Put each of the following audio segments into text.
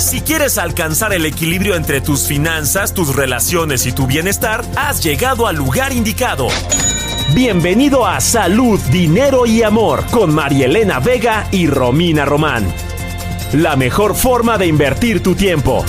Si quieres alcanzar el equilibrio entre tus finanzas, tus relaciones y tu bienestar, has llegado al lugar indicado. Bienvenido a Salud, Dinero y Amor con Marielena Vega y Romina Román. La mejor forma de invertir tu tiempo.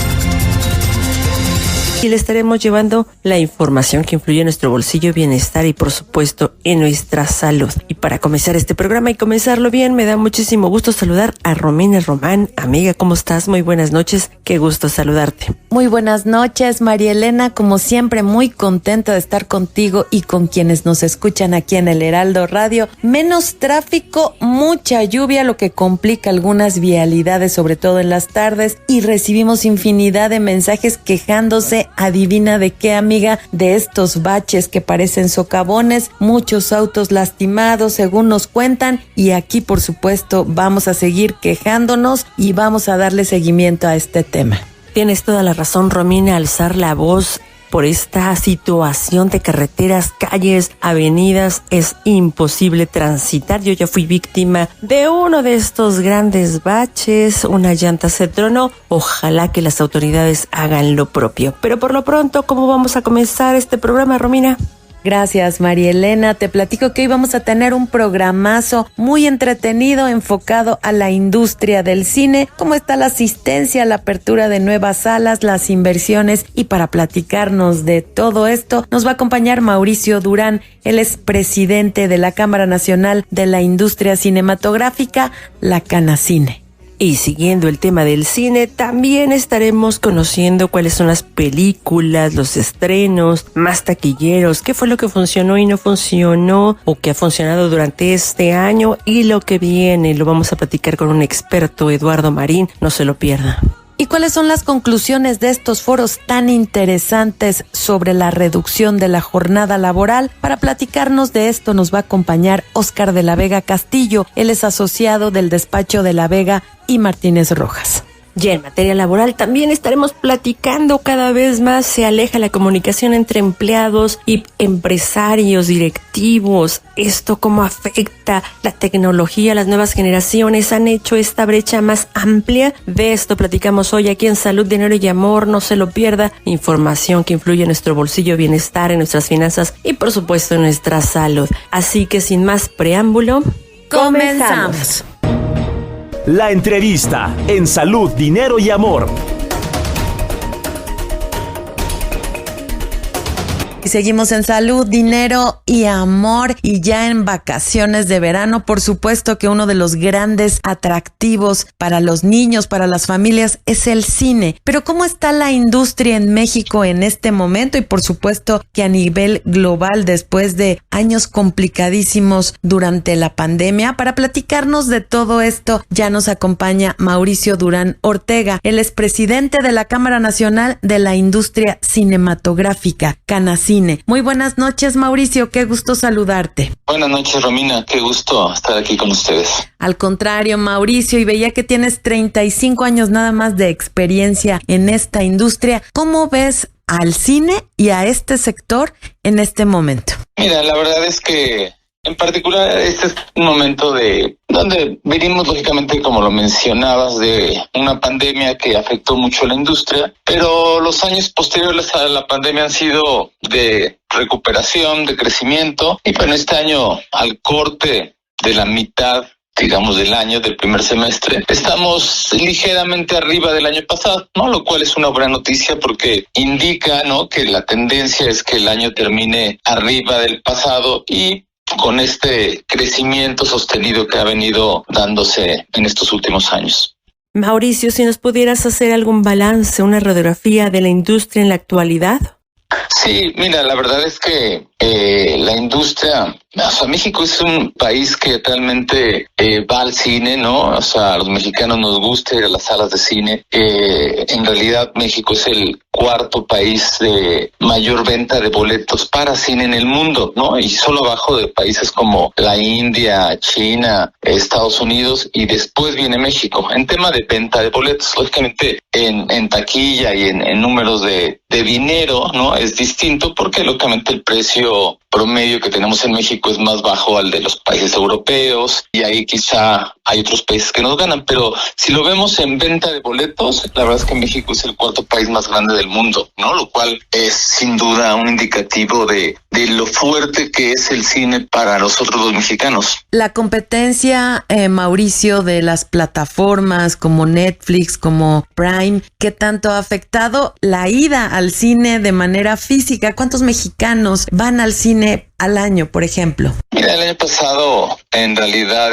Y le estaremos llevando la información que influye en nuestro bolsillo, bienestar y por supuesto en nuestra salud. Y para comenzar este programa y comenzarlo bien, me da muchísimo gusto saludar a Romina Román. Amiga, ¿cómo estás? Muy buenas noches, qué gusto saludarte. Muy buenas noches, María Elena, como siempre muy contenta de estar contigo y con quienes nos escuchan aquí en el Heraldo Radio. Menos tráfico, mucha lluvia, lo que complica algunas vialidades, sobre todo en las tardes, y recibimos infinidad de mensajes quejándose. Adivina de qué, amiga, de estos baches que parecen socavones, muchos autos lastimados según nos cuentan, y aquí por supuesto vamos a seguir quejándonos y vamos a darle seguimiento a este tema. Tienes toda la razón, Romina, alzar la voz por esta situación de carreteras, calles, avenidas, es imposible transitar. Yo ya fui víctima de uno de estos grandes baches, una llanta se tronó. Ojalá que las autoridades hagan lo propio. Pero por lo pronto, ¿cómo vamos a comenzar este programa, Romina? Gracias, María Elena. Te platico que hoy vamos a tener un programazo muy entretenido enfocado a la industria del cine, cómo está la asistencia, la apertura de nuevas salas, las inversiones, y para platicarnos de todo esto nos va a acompañar Mauricio Durán. Él es presidente de la Cámara Nacional de la Industria Cinematográfica, la Canacine. Y siguiendo el tema del cine, también estaremos conociendo cuáles son las películas, los estrenos más taquilleros, qué fue lo que funcionó y no funcionó, o qué ha funcionado durante este año y lo que viene. Lo vamos a platicar con un experto, Eduardo Marín, no se lo pierda. ¿Y cuáles son las conclusiones de estos foros tan interesantes sobre la reducción de la jornada laboral? Para platicarnos de esto nos va a acompañar Óscar de la Vega Castillo. Él es asociado del despacho de la Vega y Martínez Rojas. Ya en materia laboral también estaremos platicando, cada vez más se aleja la comunicación entre empleados y empresarios, directivos. Esto cómo afecta la tecnología, las nuevas generaciones han hecho esta brecha más amplia. De esto platicamos hoy aquí en Salud, Dinero y Amor, no se lo pierda. Información que influye en nuestro bolsillo, bienestar, en nuestras finanzas y por supuesto en nuestra salud. Así que sin más preámbulo, comenzamos. La entrevista en Salud, Dinero y Amor. Y seguimos en Salud, Dinero y Amor, y ya en vacaciones de verano. Por supuesto que uno de los grandes atractivos para los niños, para las familias, es el cine. Pero ¿cómo está la industria en México en este momento? Y por supuesto que a nivel global, después de años complicadísimos durante la pandemia. Para platicarnos de todo esto, ya nos acompaña Mauricio Durán Ortega. Él es presidente de la Cámara Nacional de la Industria Cinematográfica, Canacine. Muy buenas noches, Mauricio, qué gusto saludarte. Buenas noches, Romina, qué gusto estar aquí con ustedes. Al contrario, Mauricio, y veía que tienes 35 años nada más de experiencia en esta industria. ¿Cómo ves al cine y a este sector en este momento? Mira, la verdad es que en particular este es un momento de donde venimos lógicamente, como lo mencionabas, de una pandemia que afectó mucho a la industria, pero los años posteriores a la pandemia han sido de recuperación, de crecimiento, y bueno, este año al corte de la mitad, digamos, del año, del primer semestre, estamos ligeramente arriba del año pasado, ¿no? Lo cual es una buena noticia porque indica, ¿no?, que la tendencia es que el año termine arriba del pasado y con este crecimiento sostenido que ha venido dándose en estos últimos años. Mauricio, si nos pudieras hacer algún balance, una radiografía de la industria en la actualidad. Sí, mira, la verdad es que la industria, o sea, México es un país que realmente va al cine, ¿no? O sea, a los mexicanos nos gusta ir a las salas de cine. En realidad México es el cuarto país de mayor venta de boletos para cine en el mundo, ¿no? Y solo abajo de países como la India, China, Estados Unidos, y después viene México. En tema de venta de boletos, lógicamente en taquilla y en números de dinero, ¿no? Es distinto porque lógicamente el precio promedio que tenemos en México es más bajo al de los países europeos, y ahí quizá hay otros países que nos ganan, pero si lo vemos en venta de boletos, la verdad es que México es el cuarto país más grande del mundo, ¿no? Lo cual es sin duda un indicativo de lo fuerte que es el cine para nosotros los mexicanos. La competencia, Mauricio, de las plataformas como Netflix, como Prime, ¿qué tanto ha afectado la ida al cine de manera física? ¿Cuántos mexicanos van al cine al año, por ejemplo? Mira, el año pasado, en realidad,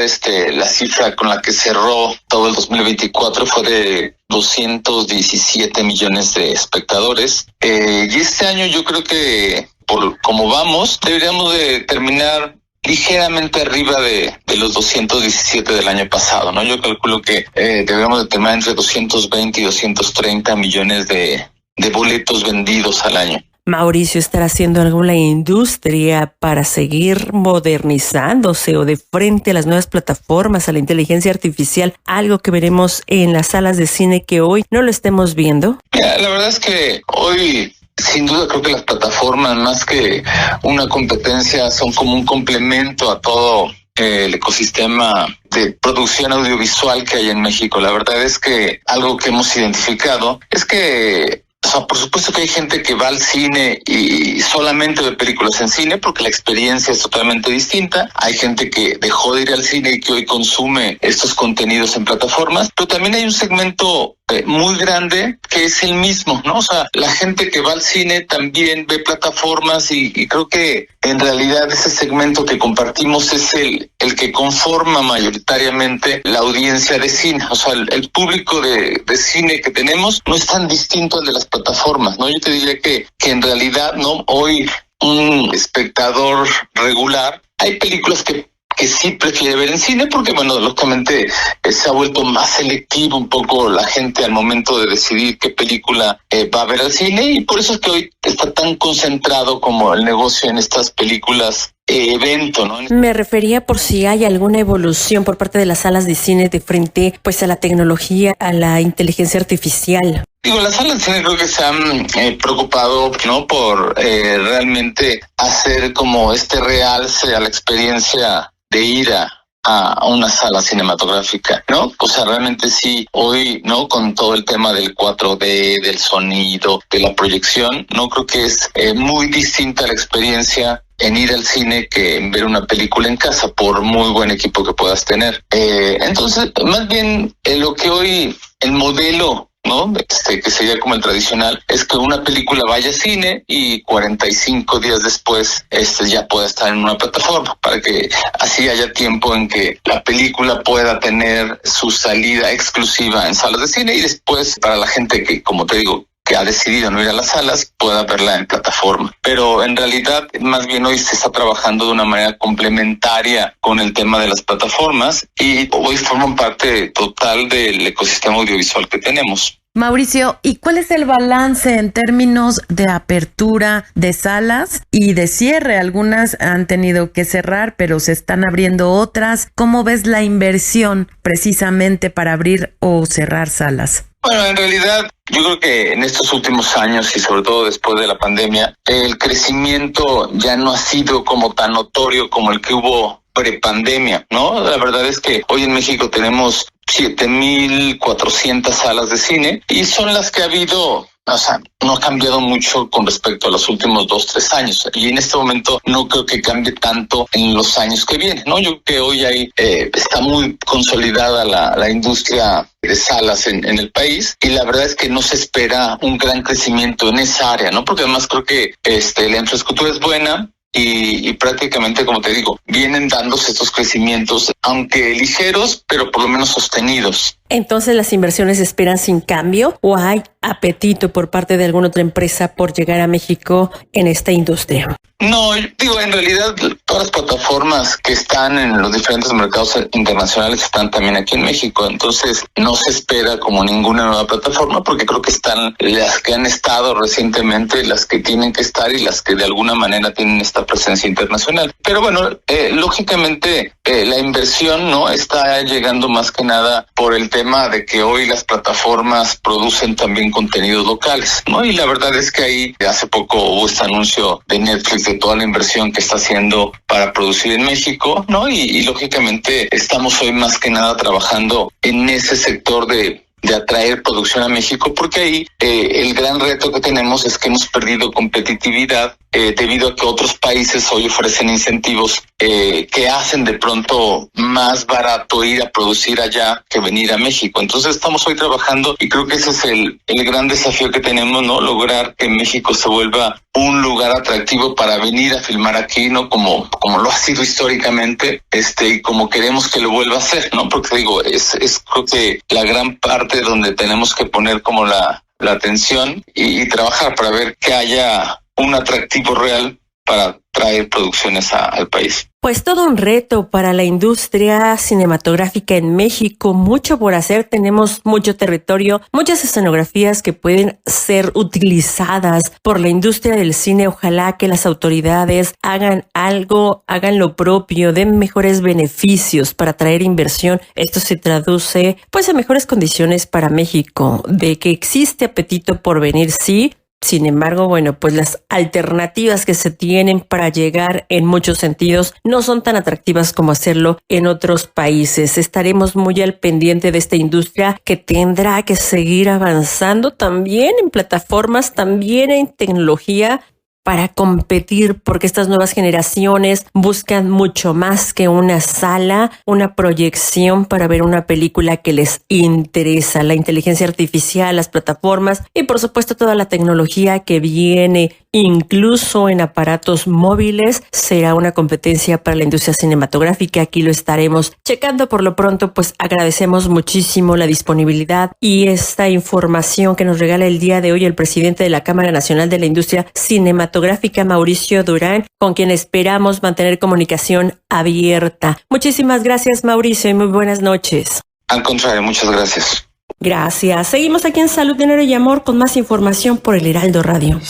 la cifra con la que cerró todo el 2024 fue de 217 millones de espectadores. Y este año yo creo que, por como vamos, deberíamos de terminar ligeramente arriba de los 217 del año pasado, ¿no? Yo calculo que debemos de terminar entre 220 y 230 millones de boletos vendidos al año. Mauricio, ¿estará haciendo algo la industria para seguir modernizándose o de frente a las nuevas plataformas, a la inteligencia artificial? Algo que veremos en las salas de cine que hoy no lo estemos viendo. Mira, la verdad es que hoy, sin duda, creo que las plataformas, más que una competencia, son como un complemento a todo el ecosistema de producción audiovisual que hay en México. La verdad es que algo que hemos identificado es que, o sea, por supuesto que hay gente que va al cine y solamente ve películas en cine porque la experiencia es totalmente distinta. Hay gente que dejó de ir al cine y que hoy consume estos contenidos en plataformas, pero también hay un segmento muy grande que es el mismo, ¿no? O sea, la gente que va al cine también ve plataformas y creo que en realidad ese segmento que compartimos es el que conforma mayoritariamente la audiencia de cine. O sea, el público de cine que tenemos no es tan distinto al de las plataformas, ¿no? Yo te diría que en realidad, ¿no? Hoy un espectador regular, hay películas que sí prefiere ver en cine porque, bueno, lógicamente se ha vuelto más selectivo un poco la gente al momento de decidir qué película va a ver al cine, y por eso es que hoy está tan concentrado como el negocio en estas películas evento, ¿no? Me refería por si hay alguna evolución por parte de las salas de cine de frente pues a la tecnología, a la inteligencia artificial. Digo, las salas de cine creo que se han preocupado, ¿no? Por realmente hacer como realce a la experiencia de ir a una sala cinematográfica, ¿no? O sea, realmente sí, hoy, ¿no? Con todo el tema del 4D, del sonido, de la proyección, no creo que es muy distinta la experiencia en ir al cine que en ver una película en casa, por muy buen equipo que puedas tener. Entonces, más bien, lo que hoy, el modelo, ¿no? Que sería como el tradicional, es que una película vaya a cine y 45 días después ya pueda estar en una plataforma, para que así haya tiempo en que la película pueda tener su salida exclusiva en salas de cine y después para la gente que, como te digo, que ha decidido no ir a las salas, pueda verla en plataforma. Pero en realidad, más bien hoy se está trabajando de una manera complementaria con el tema de las plataformas y hoy forman parte total del ecosistema audiovisual que tenemos. Mauricio, ¿y cuál es el balance en términos de apertura de salas y de cierre? Algunas han tenido que cerrar, pero se están abriendo otras. ¿Cómo ves la inversión precisamente para abrir o cerrar salas? Bueno, en realidad yo creo que en estos últimos años y sobre todo después de la pandemia, el crecimiento ya no ha sido como tan notorio como el que hubo prepandemia, ¿no? La verdad es que hoy en México tenemos 7,400 salas de cine y son las que ha habido. O sea, no ha cambiado mucho con respecto a los últimos 2-3 años. Y en este momento no creo que cambie tanto en los años que vienen, ¿no? Yo creo que hoy ahí está muy consolidada la industria de salas en el país y la verdad es que no se espera un gran crecimiento en esa área, ¿no? Porque además creo que la infraestructura es buena. Y prácticamente, como te digo, vienen dándose estos crecimientos, aunque ligeros, pero por lo menos sostenidos. Entonces, ¿las inversiones se esperan sin cambio o hay apetito por parte de alguna otra empresa por llegar a México en esta industria? No, digo, en realidad todas las plataformas que están en los diferentes mercados internacionales están también aquí en México, entonces no se espera como ninguna nueva plataforma porque creo que están las que han estado recientemente, las que tienen que estar y las que de alguna manera tienen esta presencia internacional. Pero bueno, lógicamente la inversión no está llegando más que nada por el tema tema de que hoy las plataformas producen también contenidos locales, ¿no? Y la verdad es que ahí hace poco hubo este anuncio de Netflix de toda la inversión que está haciendo para producir en México, ¿no? Y lógicamente estamos hoy más que nada trabajando en ese sector de atraer producción a México, porque ahí el gran reto que tenemos es que hemos perdido competitividad debido a que otros países hoy ofrecen incentivos que hacen de pronto más barato ir a producir allá que venir a México. Entonces estamos hoy trabajando y creo que ese es el gran desafío que tenemos, ¿no? Lograr que México se vuelva un lugar atractivo para venir a filmar aquí, ¿no? Como lo ha sido históricamente, y como queremos que lo vuelva a ser, ¿no? Porque digo, es creo que la gran parte donde tenemos que poner como la atención y trabajar para ver que haya un atractivo real para traer producciones al país. Pues todo un reto para la industria cinematográfica en México, mucho por hacer, tenemos mucho territorio, muchas escenografías que pueden ser utilizadas por la industria del cine. Ojalá que las autoridades hagan algo, hagan lo propio, den mejores beneficios para traer inversión. Esto se traduce pues en mejores condiciones para México, de que existe apetito por venir, sí. Sin embargo, bueno, pues las alternativas que se tienen para llegar en muchos sentidos no son tan atractivas como hacerlo en otros países. Estaremos muy al pendiente de esta industria que tendrá que seguir avanzando también en plataformas, también en tecnología, para competir, porque estas nuevas generaciones buscan mucho más que una sala, una proyección para ver una película que les interesa. La inteligencia artificial, las plataformas y por supuesto toda la tecnología que viene incluso en aparatos móviles será una competencia para la industria cinematográfica. Aquí lo estaremos checando. Por lo pronto, pues agradecemos muchísimo la disponibilidad y esta información que nos regala el día de hoy el presidente de la Cámara Nacional de la Industria Cinematográfica, Mauricio Durán, con quien esperamos mantener comunicación abierta. Muchísimas gracias, Mauricio, y muy buenas noches. Al contrario, muchas gracias. Gracias. Seguimos aquí en Salud, Dinero y Amor con más información por el Heraldo Radio.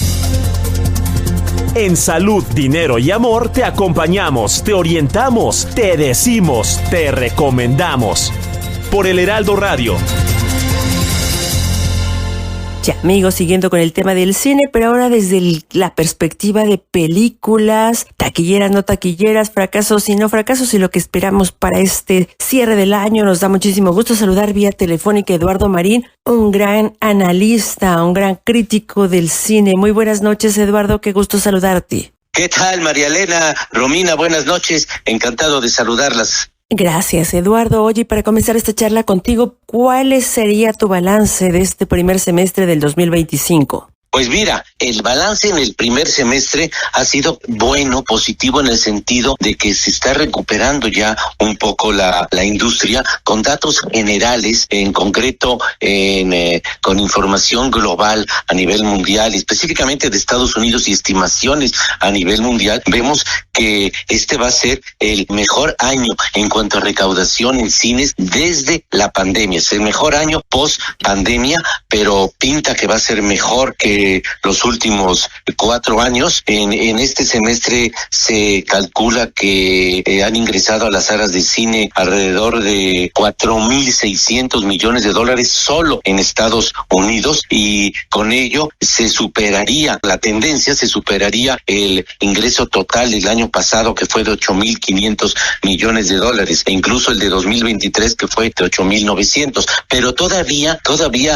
En Salud, Dinero y Amor te acompañamos, te orientamos, te decimos, te recomendamos. Por el Heraldo Radio. Ya, amigos, siguiendo con el tema del cine, pero ahora desde la perspectiva de películas, taquilleras, no taquilleras, fracasos y no fracasos, y lo que esperamos para este cierre del año. Nos da muchísimo gusto saludar vía telefónica a Eduardo Marín, un gran analista, un gran crítico del cine. Muy buenas noches, Eduardo, qué gusto saludarte. ¿Qué tal, María Elena? Romina, buenas noches, encantado de saludarlas. Gracias, Eduardo. Oye, para comenzar esta charla contigo, ¿cuál sería tu balance de este primer semestre del 2025? Pues mira, el balance en el primer semestre ha sido bueno, positivo en el sentido de que se está recuperando ya un poco la industria con datos generales, en concreto con información global a nivel mundial, específicamente de Estados Unidos y estimaciones a nivel mundial. Vemos que este va a ser el mejor año en cuanto a recaudación en cines desde la pandemia. Es el mejor año post pandemia, pero pinta que va a ser mejor que los últimos 4 años. En este semestre se calcula que han ingresado a las salas de cine alrededor de 4.600 millones de dólares solo en Estados Unidos, y con ello se superaría la tendencia, se superaría el ingreso total del año pasado, que fue de 8.500 millones de dólares, e incluso el de 2023, que fue de 8.900. Pero todavía,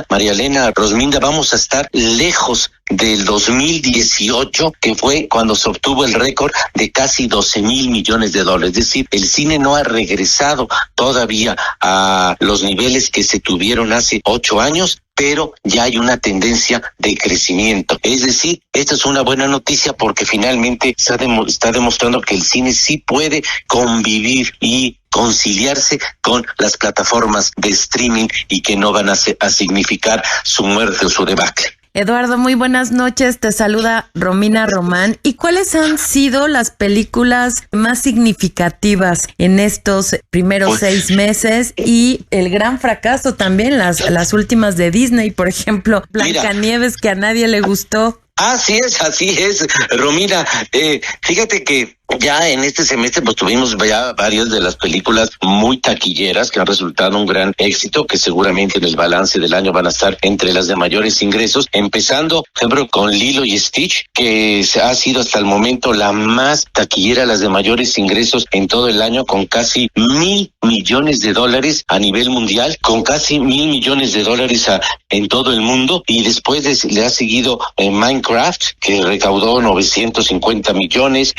María Elena, Rosminda, vamos a estar lejos del 2018, que fue cuando se obtuvo el récord de casi 12.000 millones de dólares. Es decir, el cine no ha regresado todavía a los niveles que se tuvieron hace 8 años, pero ya hay una tendencia de crecimiento. Es decir, esta es una buena noticia porque finalmente está demostrando que el cine sí puede convivir y conciliarse con las plataformas de streaming y que no van a significar su muerte o su debacle. Eduardo, muy buenas noches, te saluda Romina Román. ¿Y cuáles han sido las películas más significativas en estos primeros 6 meses? Y el gran fracaso también, las últimas de Disney, por ejemplo, Blancanieves, que a nadie le gustó. Así es, Romina. Fíjate que Ya en este semestre pues tuvimos ya varias de las películas muy taquilleras que han resultado un gran éxito, que seguramente en el balance del año van a estar entre las de mayores ingresos, empezando, por ejemplo, con Lilo y Stitch, que ha sido hasta el momento la más taquillera, las de mayores ingresos en todo el año, con casi $1,000 millones a nivel mundial, con casi $1,000 millones en todo el mundo, y después le ha seguido Minecraft, que recaudó 950 millones,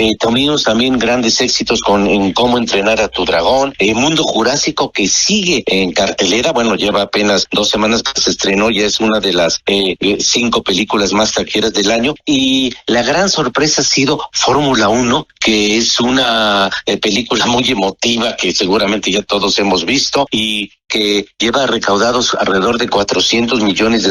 también grandes éxitos en Cómo entrenar a tu dragón, Mundo Jurásico, que sigue en cartelera, bueno, lleva apenas 2 semanas que se estrenó, ya es una de las 5 películas más taquilleras del año, y la gran sorpresa ha sido Fórmula 1, que es una película muy emotiva que seguramente ya todos hemos visto y que lleva recaudados alrededor de $400 millones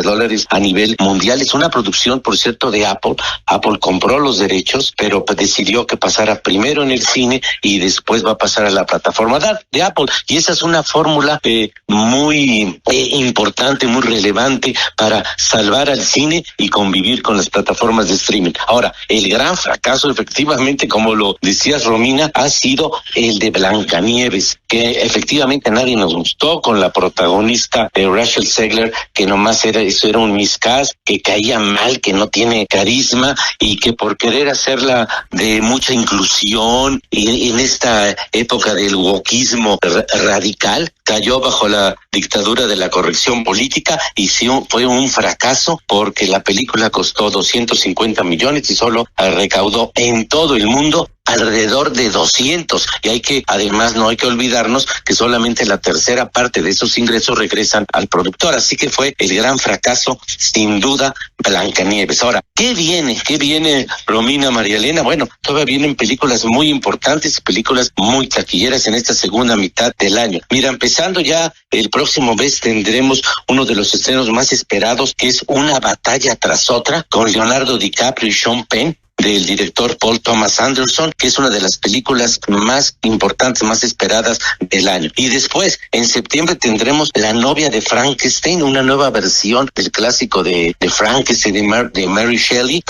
a nivel mundial. Es una producción, por cierto, de Apple. Apple compró los derechos, pero decidió que pasara primero en el cine y después va a pasar a la plataforma de Apple. Y esa es una fórmula muy importante, muy relevante para salvar al cine y convivir con las plataformas de streaming. Ahora, el gran fracaso, efectivamente, como lo decías, Romina, ha sido el de Blancanieves, que efectivamente a nadie nos gustó, con la protagonista Rachel Zegler, que nomás era un miscast, que caía mal, que no tiene carisma y que por querer hacerla de mucha inclusión y en esta época del wokismo radical, cayó bajo la dictadura de la corrección política y sí fue un fracaso, porque la película costó 250 millones y solo recaudó en todo el mundo alrededor de 200, y además no hay que olvidarnos que solamente la tercera parte de esos ingresos regresan al productor, así que fue el gran fracaso, sin duda, Blancanieves. Ahora, ¿qué viene, Romina, María Elena? Bueno, todavía vienen películas muy importantes, películas muy taquilleras en esta segunda mitad del año. Mira, empezando ya el próximo mes tendremos uno de los estrenos más esperados, que es Una batalla tras otra, con Leonardo DiCaprio y Sean Penn, del director Paul Thomas Anderson, que es una de las películas más importantes, más esperadas del año. Y después, en septiembre, tendremos La novia de Frankenstein, una nueva versión del clásico de Frankenstein de Mary Shelley,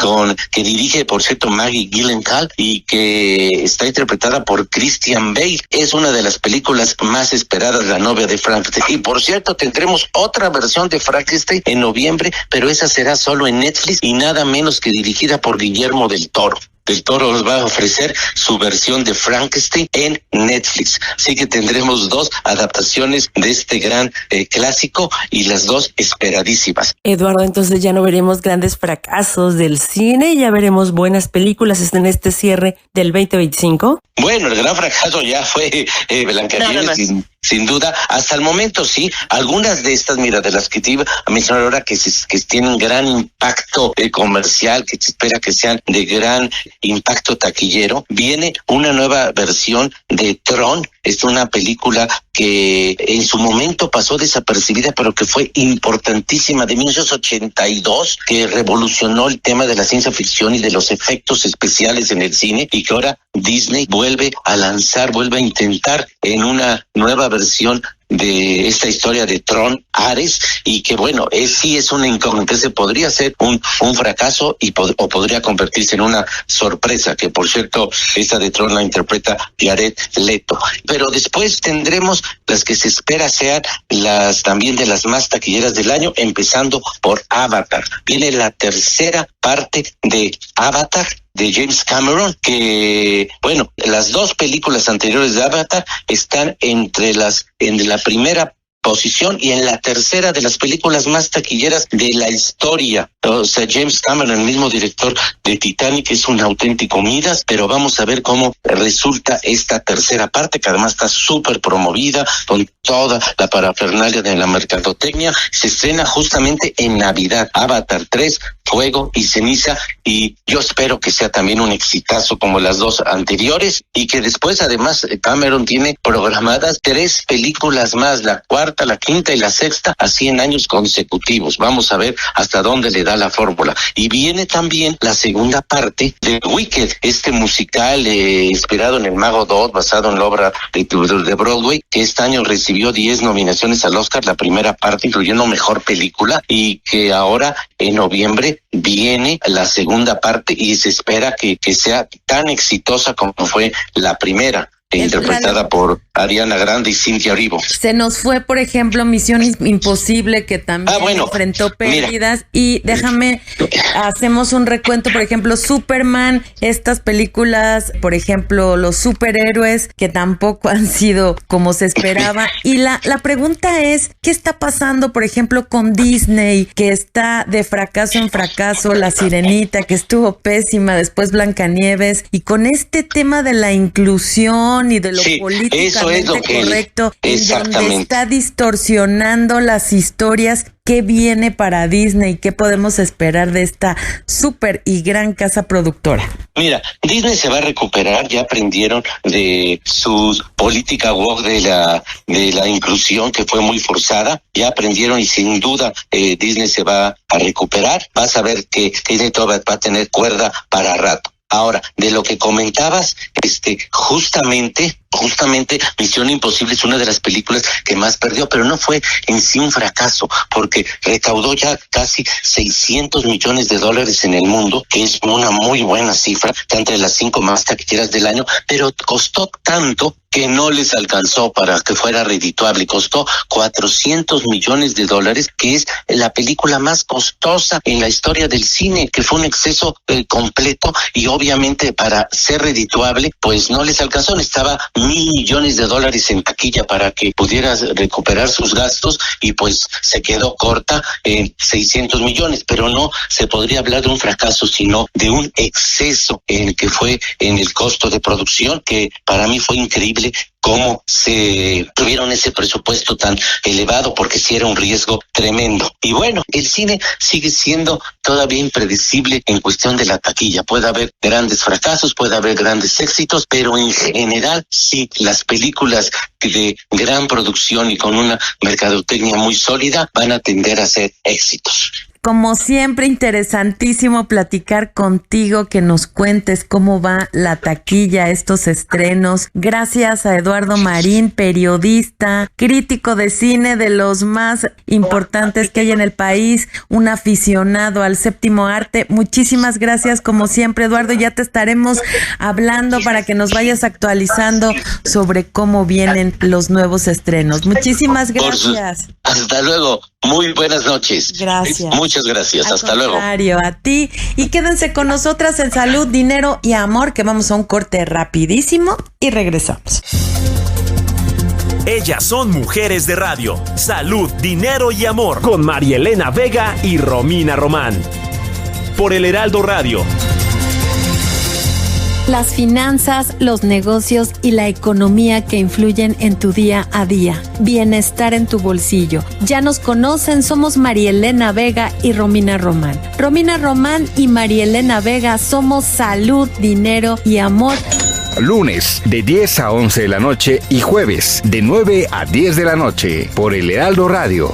que dirige, por cierto, Maggie Gyllenhaal, y que está interpretada por Christian Bale. Es una de las películas más esperadas, La novia de Frankenstein. Y por cierto, tendremos otra versión de Frankenstein en noviembre, pero esa será solo en Netflix y nada menos que dirigida por Guillermo del Toro. Del Toro nos va a ofrecer su versión de Frankenstein en Netflix. Así que tendremos 2 adaptaciones de este gran clásico, y las 2 esperadísimas. Eduardo, entonces ya no veremos grandes fracasos del cine, ya veremos buenas películas en este cierre del 2025. Bueno, el gran fracaso ya fue Blancanieves, sin duda. Hasta el momento sí, algunas de estas, mira, de las que te iba a mencionar ahora, que tienen gran impacto comercial, que se espera que sean de gran impacto taquillero. Viene una nueva versión de Tron. Es una película que en su momento pasó desapercibida, pero que fue importantísima, de 1982, que revolucionó el tema de la ciencia ficción y de los efectos especiales en el cine, y que ahora Disney vuelve a intentar en una nueva versión de esta historia de Tron Ares, y que bueno, sí es una incógnita, se podría ser un fracaso o podría convertirse en una sorpresa, que por cierto esta de Tron la interpreta Jared Leto. Pero después tendremos las que se espera sean las también de las más taquilleras del año, empezando por Avatar. Viene la tercera parte de Avatar de James Cameron, que bueno, las 2 películas anteriores de Avatar están en la primera posición y en la tercera de las películas más taquilleras de la historia. O sea, James Cameron, el mismo director de Titanic, es un auténtico Midas, pero vamos a ver cómo resulta esta tercera parte, que además está súper promovida con toda la parafernalia de la mercadotecnia. Se estrena justamente en Navidad, Avatar 3, Fuego y Ceniza, y yo espero que sea también un exitazo como las 2 anteriores, y que después además Cameron tiene programadas 3 películas más. La cuarta cuarta, la quinta y la sexta, así en años consecutivos. Vamos a ver hasta dónde le da la fórmula. Y viene también la segunda parte de Wicked, este musical inspirado en El Mago de Oz, basado en la obra de Broadway, que este año recibió 10 nominaciones al Oscar, la primera parte, incluyendo Mejor Película, y que ahora en noviembre viene la segunda parte y se espera que sea tan exitosa como fue la primera, interpretada por Ariana Grande y Cynthia Erivo. Se nos fue, por ejemplo, Misión Imposible, que también enfrentó pérdidas. Y déjame, hacemos un recuento, por ejemplo, Superman, estas películas, por ejemplo, los superhéroes, que tampoco han sido como se esperaba. Y la pregunta es, ¿qué está pasando, por ejemplo, con Disney, que está de fracaso en fracaso? La Sirenita, que estuvo pésima, después Blancanieves, y con este tema de la inclusión y de lo políticamente correcto, en donde está distorsionando las historias. ¿Qué viene para Disney? ¿Qué podemos esperar de esta súper y gran casa productora? Mira, Disney se va a recuperar, ya aprendieron de su política woke de la inclusión, que fue muy forzada, ya aprendieron y sin duda Disney se va a recuperar. Vas a ver que Disney todavía va a tener cuerda para rato. Ahora, de lo que comentabas, justamente Misión Imposible es una de las películas que más perdió, pero no fue en sí un fracaso, porque recaudó ya casi $600 millones en el mundo, que es una muy buena cifra, está entre las 5 más taquilleras del año, pero costó tanto que no les alcanzó para que fuera redituable. Costó $400 millones, que es la película más costosa en la historia del cine, que fue un exceso completo, y obviamente para ser redituable, pues no les alcanzó. Necesitaba $1,000 millones en taquilla para que pudiera recuperar sus gastos, y pues se quedó corta en 600 millones, pero no se podría hablar de un fracaso, sino de un exceso en el que fue en el costo de producción, que para mí fue increíble cómo se tuvieron ese presupuesto tan elevado, porque sí era un riesgo tremendo. Y bueno, el cine sigue siendo todavía impredecible en cuestión de la taquilla. Puede haber grandes fracasos, puede haber grandes éxitos, pero en general sí, las películas de gran producción y con una mercadotecnia muy sólida van a tender a ser éxitos. Como siempre, interesantísimo platicar contigo, que nos cuentes cómo va la taquilla, estos estrenos. Gracias a Eduardo Marín, periodista, crítico de cine de los más importantes que hay en el país, un aficionado al séptimo arte. Muchísimas gracias, como siempre, Eduardo. Ya te estaremos hablando para que nos vayas actualizando sobre cómo vienen los nuevos estrenos. Muchísimas gracias. Hasta luego. Muy buenas noches. Gracias. Muchas gracias. Hasta luego. A ti. Y quédense con nosotras en Salud, Dinero y Amor, que vamos a un corte rapidísimo y regresamos. Ellas son mujeres de radio. Salud, Dinero y Amor. Con Marielena Vega y Romina Román. Por El Heraldo Radio. Las finanzas, los negocios y la economía que influyen en tu día a día. Bienestar en tu bolsillo. Ya nos conocen, somos Marielena Vega y Romina Román. Romina Román y Marielena Vega somos Salud, Dinero y Amor. Lunes de 10 a 11 de la noche y jueves de 9 a 10 de la noche por El Heraldo Radio.